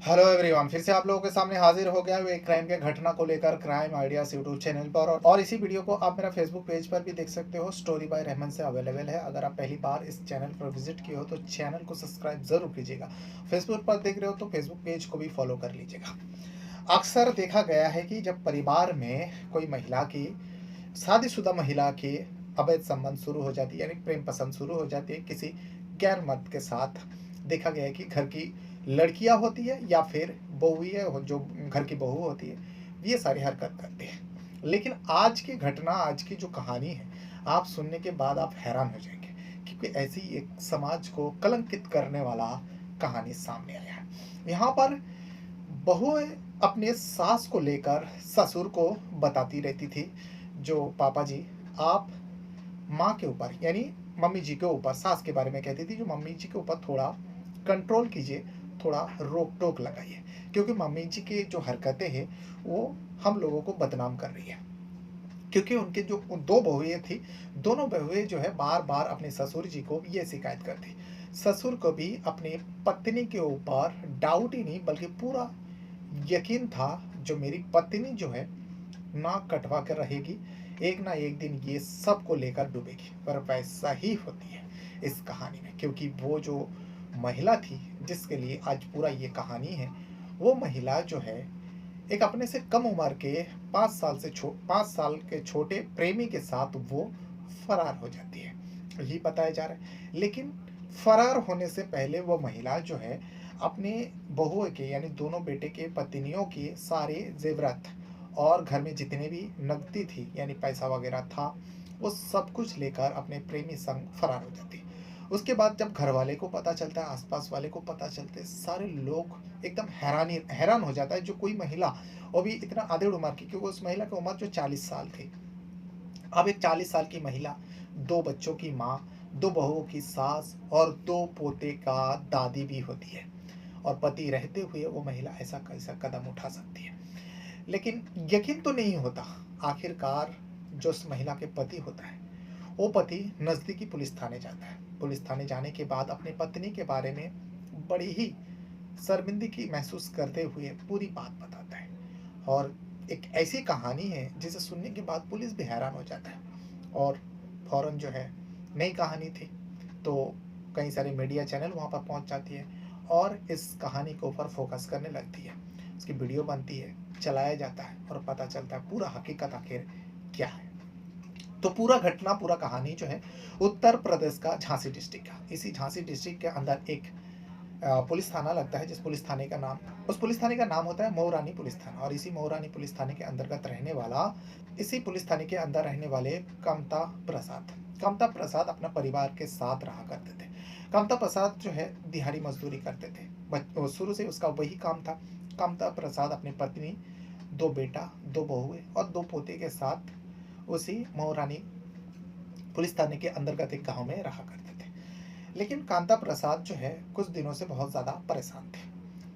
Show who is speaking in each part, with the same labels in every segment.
Speaker 1: Hello everyone, फिर से आप लोगों के सामने हाजिर हो गया हूँ एक क्राइम के घटना को लेकर क्राइम आइडियाज यूट्यूब चैनल पर। और इसी वीडियो को आप मेरा फेसबुक पेज पर भी देख सकते हो। स्टोरी बाय रहमान से अवेलेबल है। अगर आप पहली बार इस चैनल पर विजिट किए हो तो चैनल को सब्सक्राइब जरूर कीजिएगा। फेसबुक पर देख रहे हो तो फेसबुक पेज को भी फॉलो कर लीजिएगा। अक्सर देखा गया है कि जब परिवार में कोई महिला की, शादीशुदा महिला की अवैध संबंध शुरू हो जाती है, यानी प्रेम पसंद शुरू हो जाती है किसी गैर मर्द के साथ, देखा गया है कि घर की लड़कियां होती है या फिर बहू है, जो घर की बहू होती है, ये सारी हरकत करती है। लेकिन आज की घटना, आज की जो कहानी है, आप सुनने के बाद आप हैरान हो जाएंगे, क्योंकि ऐसी एक समाज को कलंकित करने वाला कहानी सामने आया है। यहाँ पर बहुएं अपने सास को लेकर ससुर को बताती रहती थी, जो पापा जी, आप माँ के ऊपर यानी मम्मी जी के ऊपर, सास के बारे में कहती थी, जो मम्मी जी के ऊपर थोड़ा कंट्रोल कीजिए, थोड़ा रोक टोक लगाइए, क्योंकि मम्मी जी की जो हरकतें हैं वो हम लोगों को बदनाम कर रही है। क्योंकि उनके जो दो बहुएं थी, दोनों बहुएं जो है बार बार अपने ससुर जी को ये शिकायत करती। ससुर को भी अपने पत्नी के ऊपर डाउट ही नहीं बल्कि पूरा यकीन था, जो मेरी पत्नी जो है नाक कटवा कर रहेगी, एक ना एक दिन ये सब को लेकर डूबेगी। पर वैसा ही होती है इस कहानी में, क्योंकि वो जो महिला थी जिसके लिए आज पूरा ये कहानी है, वो महिला जो है एक अपने से कम उम्र के 5 साल के छोटे प्रेमी के साथ वो फरार हो जाती है, यही बताया जा रहा है। लेकिन फरार होने से पहले वो महिला जो है अपने बहुओं के यानी दोनों बेटे के पत्नियों के सारे जेवरात और घर में जितने भी नकदी थी यानी पैसा वगैरह था, वो सब कुछ लेकर अपने प्रेमी संग फरार हो जाती है। उसके बाद जब घर वाले को पता चलता है, आसपास वाले को पता चलते है, सारे लोग एकदम हैरान हो जाता है। जो कोई महिला, वो भी इतना आधेड़ उम्र की, क्योंकि उस महिला की उम्र जो 40 साल थी। अब एक 40 साल की महिला, दो बच्चों की माँ, दो बहुओं की सास और दो पोते का दादी भी होती है, और पति रहते हुए वो महिला ऐसा कैसा कदम उठा सकती है। लेकिन यकीन तो नहीं होता। आखिरकार जो उस महिला के पति होता है, वो पति नज़दीकी पुलिस थाने जाता है। पुलिस थाने जाने के बाद अपनी पत्नी के बारे में बड़ी ही शर्मिंदगी महसूस करते हुए पूरी बात बताता है। और एक ऐसी कहानी है जिसे सुनने के बाद पुलिस भी हैरान हो जाता है, और फौरन जो है, नई कहानी थी तो कई सारे मीडिया चैनल वहाँ पर पहुँच जाती है और इस कहानी के ऊपर फोकस करने लगती है। उसकी वीडियो बनती है, चलाया जाता है और पता चलता है पूरा हकीकत आखिर क्या है। तो पूरा घटना, पूरा कहानी जो है उत्तर प्रदेश का झांसी डिस्ट्रिक्ट का, इसी झांसी डिस्ट्रिक्ट के अंदर एक पुलिस थाना लगता है, जिस पुलिस थाने का नाम, उस पुलिस थाने का नाम होता है मऊरानी पुलिस थाना। और इसी मऊरानी पुलिस थाने के अंतर्गत रहने वाला, इसी पुलिस थाने के अंदर रहने वाले कामता प्रसाद अपना परिवार के साथ रहा करते थे। कामता प्रसाद जो है दिहाड़ी मजदूरी करते थे, शुरू से उसका वही काम था। कामता प्रसाद अपनी पत्नी, दो बेटा, दो बहुएं और दो पोते के साथ उसी मऊरानी पुलिस थाने के अंतर्गत एक गांव में रहा करते थे। लेकिन कांता प्रसाद जो है कुछ दिनों से बहुत ज़्यादा परेशान थे,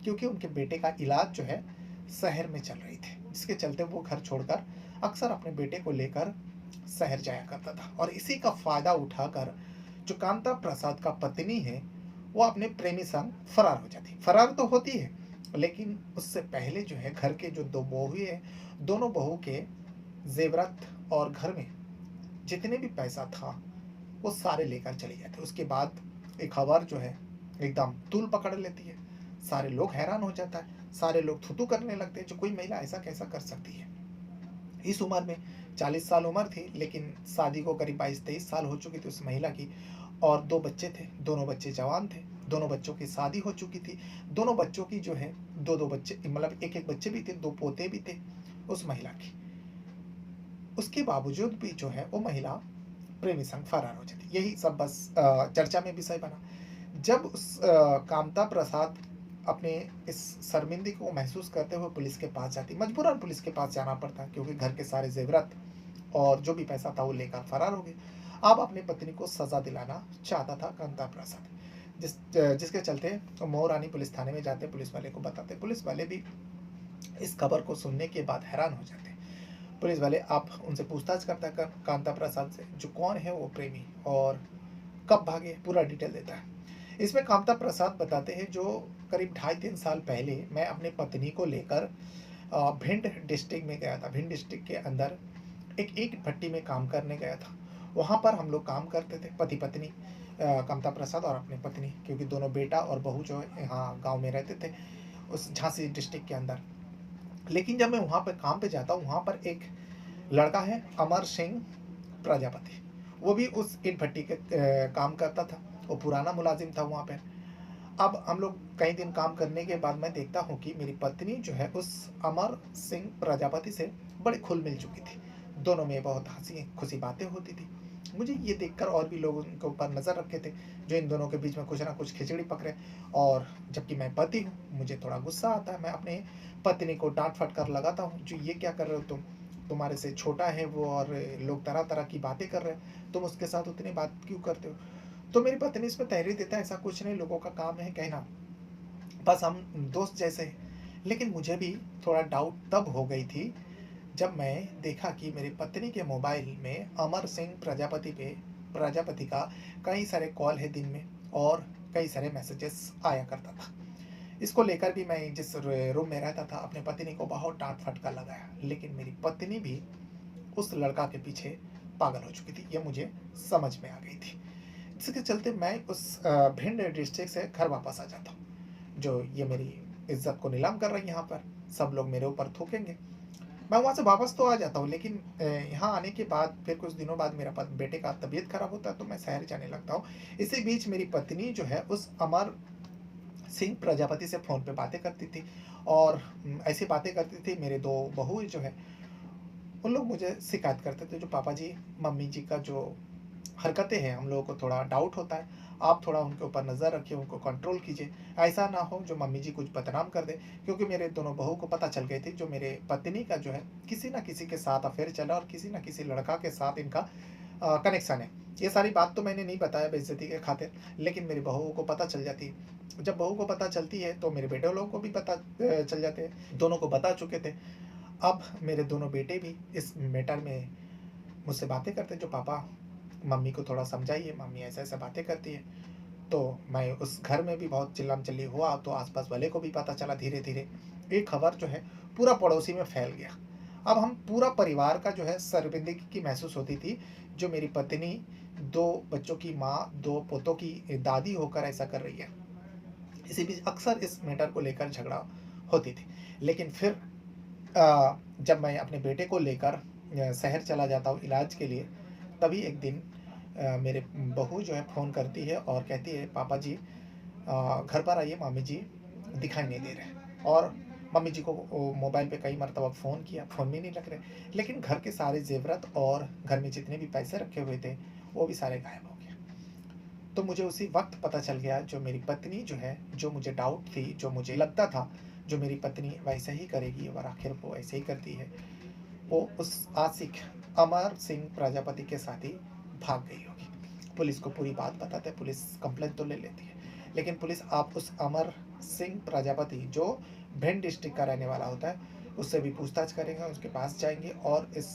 Speaker 1: क्योंकि उनके बेटे का इलाज जो है शहर में चल रही थी, जिसके चलते वो घर छोड़कर अक्सर अपने बेटे को लेकर शहर जाया करता था। और इसी का फायदा उठाकर जो कांता प्रसाद का पत्नी है, वो अपने प्रेमी संग फरार हो जाती। फरार तो होती है, लेकिन उससे पहले जो है घर के जो दो बहू है, दोनों बहू के जेवरात और घर में जितने भी पैसा था वो सारे लेकर चले जाते। उसके बाद एक खबर जो है एकदम तूल पकड़ लेती है। सारे लोग हैरान हो जाता है, सारे लोग थुतू करने लगते हैं, जो कोई महिला ऐसा कैसा कर सकती है। इस उम्र में 40 साल उम्र थी, लेकिन शादी को करीब 22-23 साल हो चुकी थी उस महिला की। और दो बच्चे थे, दोनों बच्चे जवान थे, दोनों बच्चों की शादी हो चुकी थी। दोनों बच्चों की जो है, दो दो बच्चे, मतलब एक एक बच्चे भी थे, दो पोते भी थे उस महिला की। उसके बावजूद भी जो है वो महिला प्रेमी संग फरार हो जाती। यही सब बस चर्चा में विषय बना। जब उस कामता प्रसाद अपने इस शर्मिंदगी को महसूस करते हुए पुलिस के पास जाती, मजबूरन पुलिस के पास जाना पड़ता, क्योंकि घर के सारे जेवरात और जो भी पैसा था वो लेकर फरार हो गए। अब अपनी पत्नी को सजा दिलाना चाहता था कामता प्रसाद, जिसके चलते मोहरानी पुलिस थाने में जाते, पुलिस वाले को बताते। पुलिस वाले भी इस खबर को सुनने के बाद हैरान हो जाते। पुलिस वाले आप उनसे पूछताछ करता है कांता प्रसाद से, जो कौन है वो प्रेमी और कब भागे, पूरा डिटेल देता है। इसमें कांता प्रसाद बताते हैं, जो करीब ढाई 3 साल पहले मैं अपनी पत्नी को लेकर भिंड डिस्ट्रिक्ट में गया था। भिंड डिस्ट्रिक्ट के अंदर एक ईंट भट्टी में काम करने गया था। वहाँ पर हम लोग काम करते थे, पति-पत्नी, कमता प्रसाद और अपनी पत्नी, क्योंकि दोनों बेटा और बहू जो है यहाँ गाँव में रहते थे, उस झांसी डिस्ट्रिक्ट के अंदर। लेकिन जब मैं वहाँ पे काम पे जाता हूँ, वहाँ पर एक लड़का है अमर सिंह प्रजापति, वो भी उस ईंट भट्टी के काम करता था। वो पुराना मुलाजिम था वहाँ पे। अब हम लोग कई दिन काम करने के बाद मैं देखता हूँ कि मेरी पत्नी जो है उस अमर सिंह प्रजापति से बड़ी घुल मिल चुकी थी। दोनों में बहुत हंसी खुशी बातें होती थी। मुझे ये देखकर और भी लोग उनके ऊपर नज़र रखे थे, जो इन दोनों के बीच में कुछ ना कुछ खिचड़ी पकड़े। और जबकि मैं पति हूँ, मुझे थोड़ा गुस्सा आता है। मैं अपने पत्नी को डांट फटकार लगाता हूँ, जो ये क्या कर रहे हो तुम, तुम्हारे से छोटा है वो, और लोग तरह तरह की बातें कर रहे हैं, तुम उसके साथ उतनी बात क्यों करते हो। तो मेरी पत्नी इसमें तहरीर देता है, ऐसा कुछ नहीं, लोगों का काम है कहना, बस हम दोस्त जैसे हैं। लेकिन मुझे भी थोड़ा डाउट तब हो गई थी जब मैं देखा कि मेरी पत्नी के मोबाइल में अमर सिंह प्रजापति का कई सारे कॉल है दिन में, और कई सारे मैसेजेस आया करता था। इसको लेकर भी मैं जिस रूम में रहता था, अपने पत्नी को बहुत डांट फटकार लगाया। लेकिन मेरी पत्नी भी उस लड़का के पीछे पागल हो चुकी थी, ये मुझे समझ में आ गई थी। इसके चलते मैं उस भिंड डिस्ट्रिक्ट से घर वापस आ जाता हूँ। जो ये मेरी इज्जत को नीलाम कर रही है यहाँ पर, सब लोग मेरे ऊपर थूकेंगे। मैं वहाँ से वापस तो आ जाता हूँ, लेकिन यहाँ आने के बाद फिर कुछ दिनों बाद मेरा बेटे का तबीयत खराब होता है, तो मैं शहर जाने लगता हूँ। इसी बीच मेरी पत्नी जो है उस अमर सिंह प्रजापति से फ़ोन पे बातें करती थी, और ऐसी बातें करती थी। मेरे 2 बहू जो है, उन लोग मुझे शिकायत करते थे, जो पापा जी, मम्मी जी का जो हरकतें हैं, हम लोगों को थोड़ा डाउट होता है, आप थोड़ा उनके ऊपर नज़र रखिए, उनको कंट्रोल कीजिए। ऐसा ना हो जो मम्मी जी कुछ बदनाम कर दें, क्योंकि मेरे दोनों बहू को पता चल गई थी, जो मेरे पत्नी का जो है किसी न किसी के साथ अफ़ेयर चला, और किसी न किसी लड़का के साथ इनका कनेक्शन है। ये सारी बात तो मैंने नहीं बताया बेइज्जती के खातिर, लेकिन मेरी बहुओं को पता चल जाती है। जब बहू को पता चलती है, तो मेरे बेटे लोगों को भी पता चल जाते हैं। दोनों को बता चुके थे। अब मेरे दोनों बेटे भी इस मैटर में मुझसे बातें करते हैं, जो पापा मम्मी को थोड़ा समझाइए, मम्मी ऐसे-ऐसे बातें करती है। तो मैं उस घर में भी बहुत चिल्लम-चिल्ली हुआ, तो आस-पास वाले को भी पता चला धीरे-धीरे। ये खबर जो है पूरा पड़ोसी में फैल गया। अब हम पूरा परिवार का जो है शर्मिंदगी की महसूस होती थी, जो मेरी पत्नी 2 बच्चों की माँ, 2 पोतों की दादी होकर ऐसा कर रही है। इसी बीच अक्सर इस मैटर को लेकर झगड़ा होती थी। लेकिन फिर जब मैं अपने बेटे को लेकर शहर चला जाता हूँ इलाज के लिए, तभी एक दिन मेरे बहू जो है फ़ोन करती है और कहती है, पापा जी घर पर आइए, मम्मी जी दिखाई नहीं दे रहे। और मम्मी जी को मोबाइल पे कई मरतबा फ़ोन किया, फ़ोन भी नहीं लग रहे। लेकिन घर के सारे ज़ेवरात और घर में जितने भी पैसे रखे हुए थे, वो भी सारे गायब हो गए। तो मुझे उसी वक़्त पता चल गया, जो मेरी पत्नी जो है, जो मुझे डाउट थी, जो मुझे लगता था, जो मेरी पत्नी वैसे ही करेगी और आखिर वो ऐसे ही करती है, वो उस आशिक अमर सिंह प्रजापति के साथ ही भाग गई होगी। पुलिस को पूरी बात बताते हैं, पुलिस कंप्लेंट तो ले लेती है, लेकिन पुलिस आप उस अमर सिंह प्रजापति, जो भिंड डिस्ट्रिक्ट का रहने वाला होता है, उससे भी पूछताछ करेंगे, उसके पास जाएंगे और इस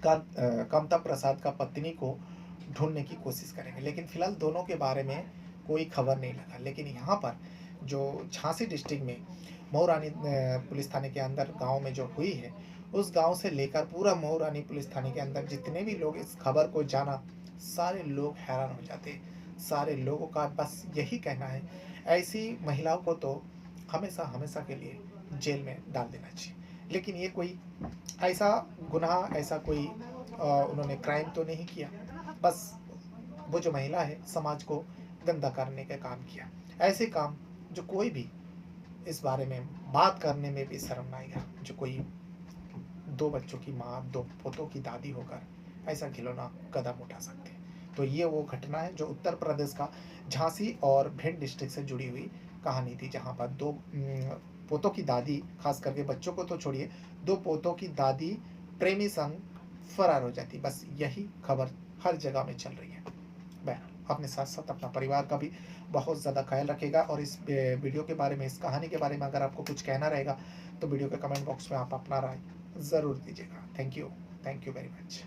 Speaker 1: कामता प्रसाद का पत्नी को ढूंढने की कोशिश करेंगे। लेकिन फिलहाल दोनों के बारे में कोई खबर नहीं लगा। लेकिन यहाँ पर जो झांसी डिस्ट्रिक्ट में मऊरानी पुलिस थाने के अंदर गांव में जो हुई है, उस गांव से लेकर पूरा मऊरानी पुलिस थाने के अंदर जितने भी लोग इस खबर को जाना, सारे लोग हैरान हो जाते हैं। सारे लोगों का बस यही कहना है, ऐसी महिलाओं को तो हमेशा हमेशा के लिए जेल में डाल देना चाहिए। लेकिन ये कोई ऐसा गुनाह, ऐसा कोई उन्होंने क्राइम तो नहीं किया, बस वो जो महिला है, समाज को गंदा करने का काम किया। ऐसे काम जो कोई भी इस बारे में बात करने में भी शर्म आएगा, जो कोई 2 बच्चों की माँ, 2 पोतों की दादी होकर ऐसा घिनौना कदम उठा सकते हैं। तो ये वो घटना है जो उत्तर प्रदेश का झांसी और भिंड डिस्ट्रिक्ट से जुड़ी हुई कहानी थी, जहाँ पर 2 पोतों की दादी, खास करके बच्चों को तो छोड़िए, 2 पोतों की दादी प्रेमी संग फरार हो जाती। बस यही खबर हर जगह में चल रही है। बहरहाल, अपने साथ साथ अपना परिवार का भी बहुत ज़्यादा ख्याल रखिएगा। और इस वीडियो के बारे में, इस कहानी के बारे में अगर आपको कुछ कहना रहेगा, तो वीडियो के कमेंट बॉक्स में आप अपना राय ज़रूर दीजिएगा। Thank you very much.